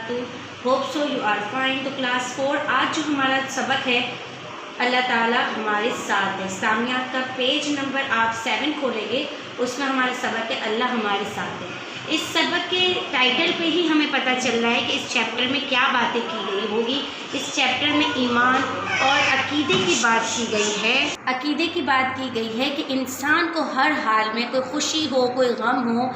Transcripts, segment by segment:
وبرکاتہ. Hope so you are fine. تو class 4 آج جو ہمارا سبق ہے اللہ تعالیٰ ہمارے ساتھ ہے. اسلامیات کا پیج نمبر آپ 7 کھولیں گے, اس میں ہمارا سبق ہے اللہ ہمارے ساتھ ہے. اس سبق کے ٹائٹل پہ ہی ہمیں پتہ چل رہا ہے کہ اس چیپٹر میں کیا باتیں کی گئی ہوگی. اس چیپٹر میں ایمان اور عقیدے کی بات کی گئی ہے. عقیدے کی بات کی گئی ہے کہ انسان کو ہر حال میں, کوئی خوشی ہو کوئی غم ہو,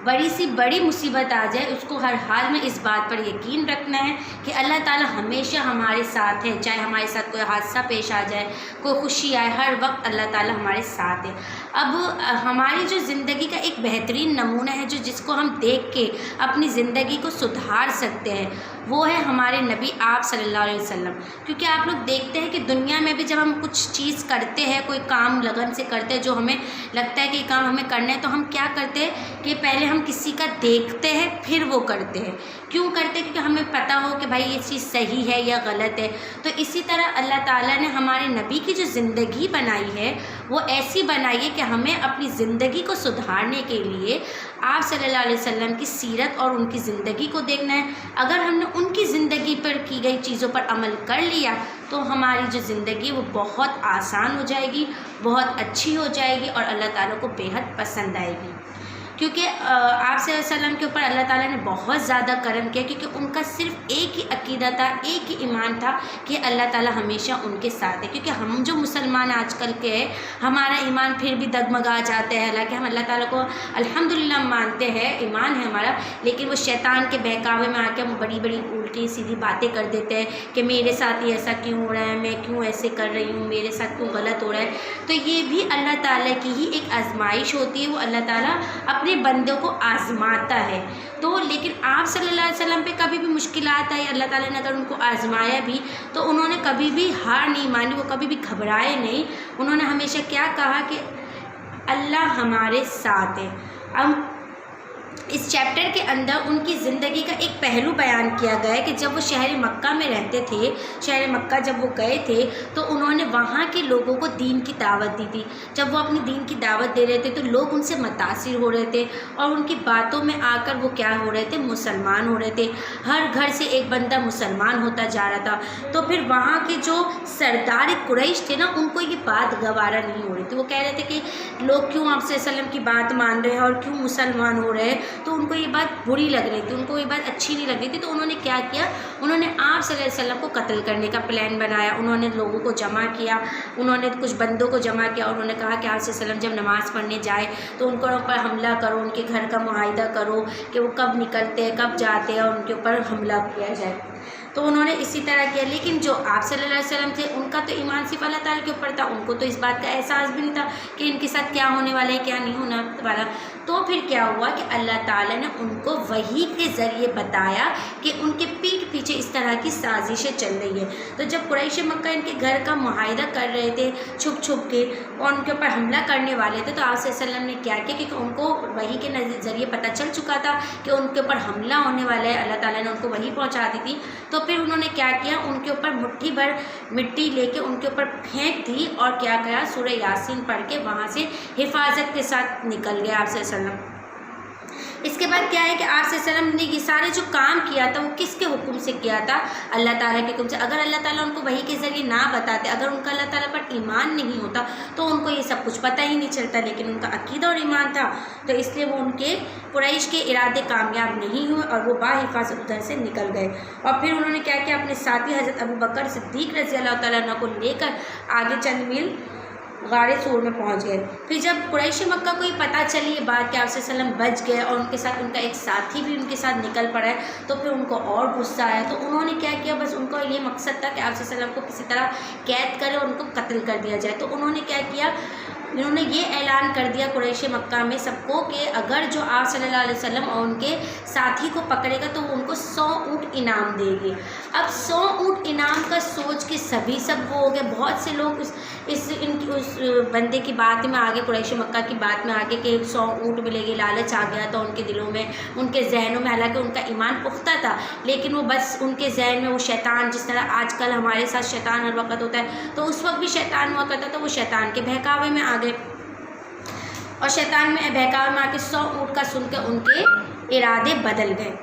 بڑی سی بڑی مصیبت آ جائے, اس کو ہر حال میں اس بات پر یقین رکھنا ہے کہ اللہ تعالیٰ ہمیشہ ہمارے ساتھ ہے. چاہے ہمارے ساتھ کوئی حادثہ پیش آ جائے, کوئی خوشی آئے, ہر وقت اللہ تعالیٰ ہمارے ساتھ ہے. اب ہماری جو زندگی کا ایک بہترین نمونہ ہے جس کو ہم دیکھ کے اپنی زندگی کو سدھار سکتے ہیں, وہ ہے ہمارے نبی آپ صلی اللہ علیہ وسلم. کیونکہ آپ لوگ دیکھتے ہیں کہ دنیا میں بھی جب ہم کچھ چیز کرتے ہیں, کوئی کام لگن سے کرتے ہیں جو ہمیں لگتا ہے کہ یہ کام ہمیں کرنا ہے, تو ہم کیا کرتے ہیں کہ پہلے ہم کسی کا دیکھتے ہیں پھر وہ کرتے ہیں. کیوں کرتے ہیں؟ کیونکہ ہمیں پتہ ہو کہ بھائی یہ چیز صحیح ہے یا غلط ہے. تو اسی طرح اللہ تعالیٰ نے ہمارے نبی کی جو زندگی بنائی ہے وہ ایسی بنائی ہے کہ ہمیں اپنی زندگی کو سدھارنے کے لیے آپ صلی اللہ علیہ وسلم کی سیرت اور ان کی زندگی کو دیکھنا ہے. اگر ہم نے ان کی زندگی پر کی گئی چیزوں پر عمل کر لیا تو ہماری جو زندگی وہ بہت آسان ہو جائے گی, بہت اچھی ہو جائے گی اور اللہ تعالیٰ کو بے حد پسند آئے گی. کیونکہ آپ صلی اللہ علیہ وسلم کے اوپر اللہ تعالیٰ نے بہت زیادہ کرم کیا, کیونکہ ان کا صرف ایک ہی عقیدہ تھا, ایک ہی ایمان تھا کہ اللہ تعالیٰ ہمیشہ ان کے ساتھ ہے. کیونکہ ہم جو مسلمان آج کل کے ہیں, ہمارا ایمان پھر بھی دگمگا جاتا ہے. حالانکہ ہم اللہ تعالیٰ کو الحمدللہ مانتے ہیں, ایمان ہے ہمارا, لیکن وہ شیطان کے بہکاوے میں آ کے ہم بڑی بڑی الٹی سیدھی باتیں کر دیتے ہیں کہ میرے ساتھ ہی ایسا کیوں ہو رہا ہے, میں کیوں ایسے کر رہی ہوں, میرے ساتھ کیوں غلط ہو رہا ہے. تو یہ بھی اللہ تعالیٰ کی ہی ایک آزمائش ہوتی ہے. وہ اللہ تعالیٰ اپنے بندوں کو آزماتا ہے. تو لیکن آپ صلی اللہ علیہ وسلم پہ کبھی بھی مشکلات آئی, اللہ تعالیٰ نے اگر ان کو آزمایا بھی تو انہوں نے کبھی بھی ہار نہیں مانی, وہ کبھی بھی گھبرائے نہیں. انہوں نے ہمیشہ کیا کہا کہ اللہ ہمارے ساتھ ہے. اب اس چیپٹر کے اندر ان کی زندگی کا ایک پہلو بیان کیا گیا ہے کہ جب وہ شہر مکہ میں رہتے تھے, شہر مکہ جب وہ گئے تھے تو انہوں نے وہاں کے لوگوں کو دین کی دعوت دی تھی. جب وہ اپنی دین کی دعوت دے رہے تھے تو لوگ ان سے متاثر ہو رہے تھے اور ان کی باتوں میں آ کر وہ کیا ہو رہے تھے, مسلمان ہو رہے تھے. ہر گھر سے ایک بندہ مسلمان ہوتا جا رہا تھا. تو پھر وہاں کے جو سردار قریش تھے نا, ان کو یہ بات گوارا نہیں ہو رہی تھی. وہ کہہ رہے تھے کہ لوگ کیوں آپ صلی اللہ علیہ وسلم کی بات مان رہے ہیں اور کیوں مسلمان ہو رہے ہیں. تو ان کو یہ بات بری لگ رہی تھی, ان کو یہ بات اچھی نہیں لگ رہی تھی. تو انہوں نے کیا کیا, انہوں نے آپ صلی اللہ علیہ وسلم کو قتل کرنے کا پلان بنایا. انہوں نے لوگوں کو جمع کیا, انہوں نے کچھ بندوں کو جمع کیا اور انہوں نے کہا کہ آپ صلی اللہ علیہ وسلم جب نماز پڑھنے جائے تو ان کے اوپر حملہ کرو, ان کے گھر کا معاہدہ کرو کہ وہ کب نکلتے ہیں کب جاتے ہیں اور ان کے اوپر حملہ کیا جائے. تو انہوں نے اسی طرح کیا. لیکن جو آپ صلی اللہ علیہ وسلم تھے ان کا تو ایمان صرف اللہ تعالیٰ کے اوپر تھا, ان کو تو اس بات کا احساس بھی نہیں تھا کہ ان کے ساتھ کیا ہونے والا ہے کیا نہیں ہونے والا. تو پھر کیا ہوا کہ اللہ تعالیٰ نے ان کو وحی کے ذریعے بتایا کہ ان کے پیٹھ پیچھے اس طرح کی سازشیں چل رہی ہے. تو جب قریش مکہ ان کے گھر کا معاہدہ کر رہے تھے چھپ چھپ کے اور ان کے اوپر حملہ کرنے والے تھے, تو آپ صلی اللہ علیہ وسلم نے کیا کیا, کیونکہ ان کو وحی کے ذریعے پتہ چل چکا تھا کہ ان کے اوپر حملہ ہونے والا ہے, اللہ تعالیٰ نے ان کو وحی پہنچا دی تھی. تو پھر انہوں نے کیا کیا, ان کے اوپر مٹھی بھر مٹی لے کے ان کے اوپر پھینک دی اور کیا کیا, سورہ یاسین پڑھ کے وہاں سے حفاظت کے ساتھ نکل گیا آپ صلی اللہ علیہ وسلم. اس کے بعد کیا ہے کہ آپ صلی اللہ علیہ وسلم نے یہ سارے جو کام کیا تھا وہ کس کے حکم سے کیا تھا, اللہ تعالیٰ کے حکم سے. اگر اللہ تعالیٰ ان کو وحی کے ذریعے نہ بتاتے, اگر ان کا اللہ تعالیٰ پر ایمان نہیں ہوتا تو ان کو یہ سب کچھ پتہ ہی نہیں چلتا. لیکن ان کا عقیدہ اور ایمان تھا, تو اس لیے وہ ان کے قریش کے ارادے کامیاب نہیں ہوئے اور وہ باحفاظت ادھر سے نکل گئے. اور پھر انہوں نے کیا کیا, اپنے ساتھی حضرت ابو بکر صدیق رضی اللہ تعالیٰ عنہ کو لے کر آگے چند میل غار سور میں پہنچ گئے. پھر جب قریش مکہ کو یہ پتہ چلی یہ بات کہ آپ صلی اللہ علیہ وسلم بچ گئے اور ان کے ساتھ ان کا ایک ساتھی بھی ان کے ساتھ نکل پڑا ہے, تو پھر ان کو اور غصہ آیا. تو انہوں نے کیا کیا, بس ان کا یہ مقصد تھا کہ آپ صلی اللہ علیہ وسلم کو کسی طرح قید کرے اور ان کو قتل کر دیا جائے. تو انہوں نے کیا کیا, انہوں نے یہ اعلان کر دیا قریش مکہ میں سب کو کہ اگر جو آپ صلی اللہ علیہ وسلم اور ان کے ساتھی کو پکڑے گا تو وہ ان کو 100 اونٹ انعام دے گی. اب 100 اونٹ انعام کا سوچ کے سبھی سب وہ ہو گئے. بہت سے لوگ اس بندے کی بات میں آگے, قریش مکہ کی بات میں آگے کہ 100 اونٹ ملے گی, لالچ آ گیا تھا ان کے دلوں میں, ان کے ذہنوں میں. حالانکہ ان کا ایمان پختہ تھا لیکن وہ بس ان کے ذہن میں وہ شیطان, جس طرح آج کل ہمارے ساتھ شیطان ہر وقت ہوتا ہے, تو اس وقت بھی شیطان ہوا کرتا تھا. وہ شیطان کے بہکاوے میں آ گئے اور شیطان میں بہکاوے میں آ کے 100 اونٹ کا سن کے ان کے ارادے بدل گئے.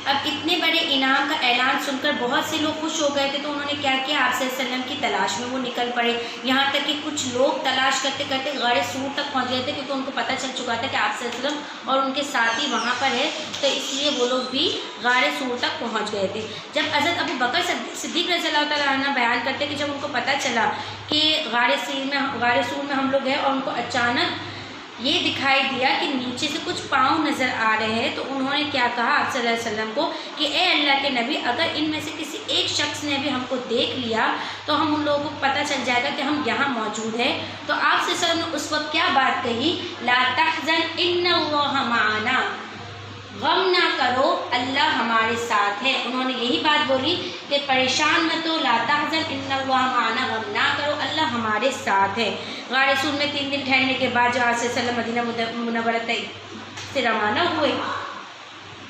اب اتنے بڑے انعام کا اعلان سن کر بہت سے لوگ خوش ہو گئے تھے، تو انہوں نے کیا کیا، آپ صلی اللہ علیہ وسلم کی تلاش میں وہ نکل پڑے، یہاں تک کہ کچھ لوگ تلاش کرتے کرتے غار سور تک پہنچ گئے تھے، کیونکہ ان کو پتہ چل چکا تھا کہ آپ صلی اللہ علیہ وسلم اور ان کے ساتھی وہاں پر ہے، تو اس لیے وہ لوگ بھی غار سور تک پہنچ گئے تھے۔ جب حضرت ابو بکر صدیق رضی اللہ تعالیٰ عنہ بیان کرتے کہ جب ان کو پتہ چلا کہ غار سور میں ہم لوگ ہیں، اور ان کو اچانک یہ دکھائی دیا کہ نیچے سے کچھ پاؤں نظر آ رہے ہیں، تو انہوں نے کیا کہا آپ صلی اللہ علیہ وسلم کو کہ اے اللہ کے نبی، اگر ان میں سے کسی ایک شخص نے بھی ہم کو دیکھ لیا تو ہم ان لوگوں کو پتہ چل جائے گا کہ ہم یہاں موجود ہیں۔ تو آپ صلی اللہ علیہ وسلم نے اس وقت کیا بات کہی، لا تحزن ان اللہ معنا، غم نہ کرو اللہ ہمارے ساتھ ہے۔ انہوں نے یہی بات بولی کہ پریشان نہ تو، لا تحزن ان اللہ معنا، غم نہ کرو اللہ ہمارے ساتھ ہے۔ غار سور میں 3 دن ٹھہرنے کے بعد جو آپ صلی اللہ علیہ وسلم مدینہ منورہ سے روانہ ہوئے،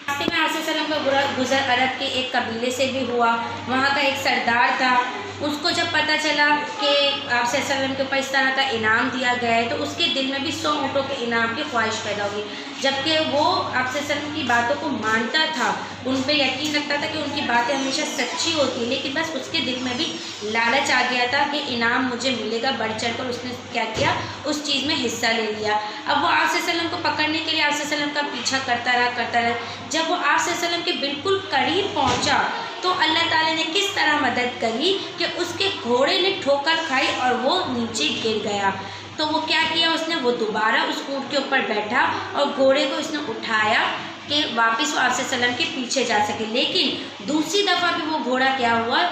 راستے میں آپ صلی اللہ علیہ وسلم کا گزر عرب کے ایک قبیلے سے بھی ہوا، وہاں کا ایک سردار تھا، اس کو جب پتہ چلا کہ آپ صلی اللہ علیہ وسلم کے اوپر اس طرح کا انعام دیا گیا ہے، تو اس کے دل میں بھی 100 اونٹوں کے انعام کی خواہش پیدا ہوئی، جبکہ وہ آپ صلی اللہ علیہ وسلم کی باتوں کو مانتا تھا، ان پہ یقین رکھتا تھا کہ ان کی باتیں ہمیشہ سچی ہوتی ہیں، لیکن بس اس کے دل میں بھی لالچ آ گیا تھا کہ انعام مجھے ملے گا، بڑھ چڑھ کر اس نے کیا کیا، اس چیز میں حصہ لے لیا۔ اب وہ آپ صلی اللہ علیہ وسلم کو پکڑنے کے لیے آپ صلی اللہ علیہ وسلم کا پیچھا کرتا رہا۔ جب وہ آپ صلی اللہ علیہ وسلم کے بالکل قریب پہنچا تو اللہ تعالیٰ نے کس طرح مدد کری کہ اس کے گھوڑے نے ٹھوکر کھائی اور وہ نیچے گر گیا۔ تو وہ کیا کیا، اس نے وہ دوبارہ اس اونٹ کے اوپر بیٹھا اور گھوڑے کو اس نے اٹھایا کہ واپس وہ آپ صلی اللہ علیہ وسلم کے پیچھے جا سکے، لیکن دوسری دفعہ بھی وہ گھوڑا کیا ہوا،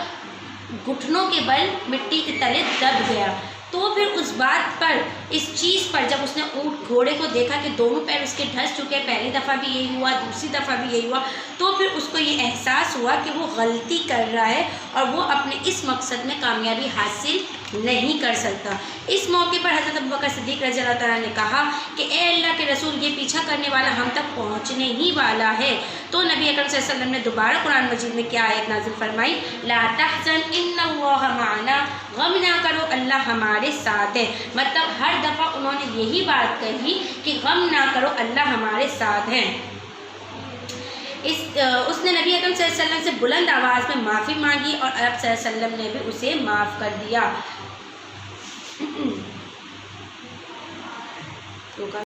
گھٹنوں کے بل مٹی کے تلے دب گیا۔ تو پھر اس بات پر، اس چیز پر جب اس نے اونٹ گھوڑے کو دیکھا کہ دونوں پیر اس کے ڈھس چکے، پہلی دفعہ بھی یہی ہوا، دوسری دفعہ بھی یہی ہوا، تو پھر اس کو یہ احساس ہوا کہ وہ غلطی کر رہا ہے اور وہ اپنے اس مقصد میں کامیابی حاصل نہیں کر سکتا۔ اس موقع پر حضرت ابوبکر صدیق رضی اللہ تعالیٰ نے کہا کہ اے اللہ کے رسول، یہ پیچھا کرنے والا ہم تک پہنچنے ہی والا ہے۔ تو نبی اکرم صلی اللہ علیہ وسلم نے دوبارہ قرآن مجید میں کیا آیت نازل فرمائی، لا تحزن ان اللہ معنا، غم نہ کرو اللہ ہمارے ساتھ ہے۔ مطلب ہر دفعہ انہوں نے یہی بات کہی کہ غم نہ کرو اللہ ہمارے ساتھ ہیں۔ اس نے نبی اکرم صلی اللہ علیہ وسلم سے بلند آواز میں معافی مانگی اور آپ صلی اللہ علیہ وسلم نے بھی اسے معاف کر دیا۔